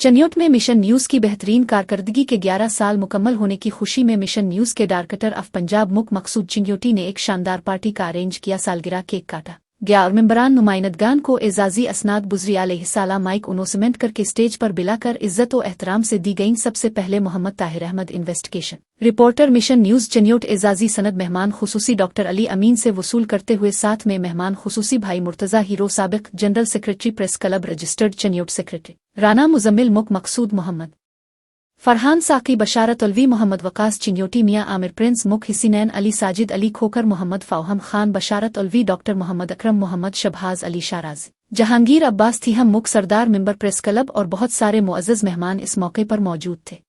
चन्योट में mission news की बेहतरीन कारकर्दगी के 11 साल मुकम्मल होने की खुशी में मिशन न्यूज के डायरेक्टर ऑफ पंजाब मुख मकसूद चिन्योटी ने एक शानदार पार्टी का अरेंज किया। सालगिरह केक काटा गया और मेंबरान नुमाइंदगान को एजाजी असनाद बुजरी अलैहिस्सलाम माइक उनोसमेंट करके स्टेज पर बिलाकर इज्जत व एहतराम से दी गईं। सबसे पहले Mohammad Tahir Ahmed investigation reporter mission news Chiniot एजाजी सनद मेहमान खुसूसी डॉक्टर अली अमीन से वसूल करते हुए साथ में मेहमान खुसूसी भाई मुर्तजा हीरो साबिक general secretary press club registered Chiniot secretary Rana Muzammil मुख मकसूद मोहम्मद फरहान साकी बशारत अलवी मोहम्मद वकास चिन्योटी मियां आमिर प्रिंस मुख हिसीनैन अली साजिद अली खोकर मोहम्मद फाहम खान बशारत अलवी डॉक्टर मोहम्मद अकरम मोहम्मद शबहाज अली शाराज जहांगीर अब्बास थीहम मुख सरदार मेंबर प्रेस क्लब और बहुत सारे मुअज़्ज़ज़ मेहमान इस मौके पर मौजूद थे।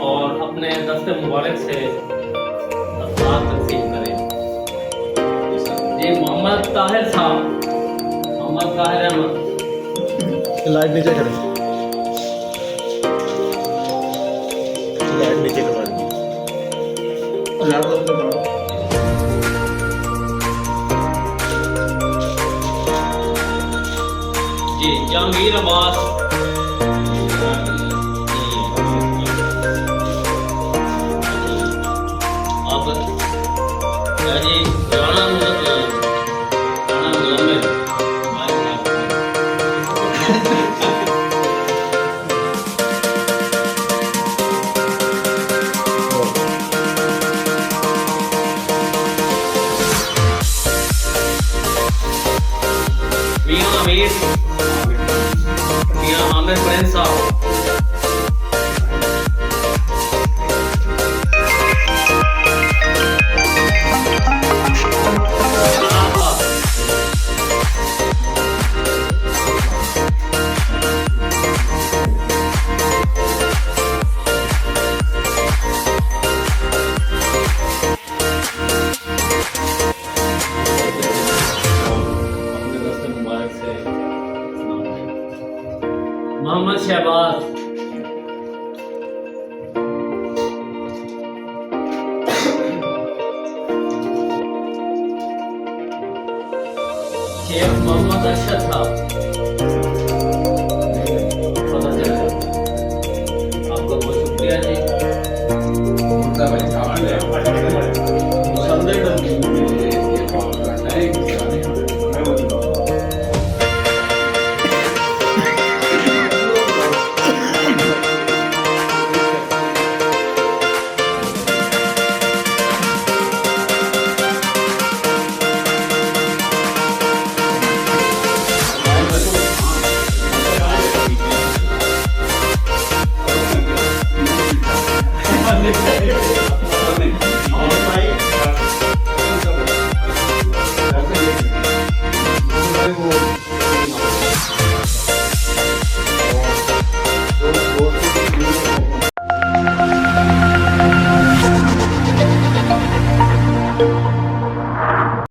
और अपने दस्ते मुबारक से तकसीम करें। जी मोहम्मद ताहिर साहब, मोहम्मद ताहिर अहमद लाइट नीचे करें, लाइट नीचे करवा जी जहांगीर अब्बास मियां आमिर प्रिंस साहब मोहम्मद शहबाज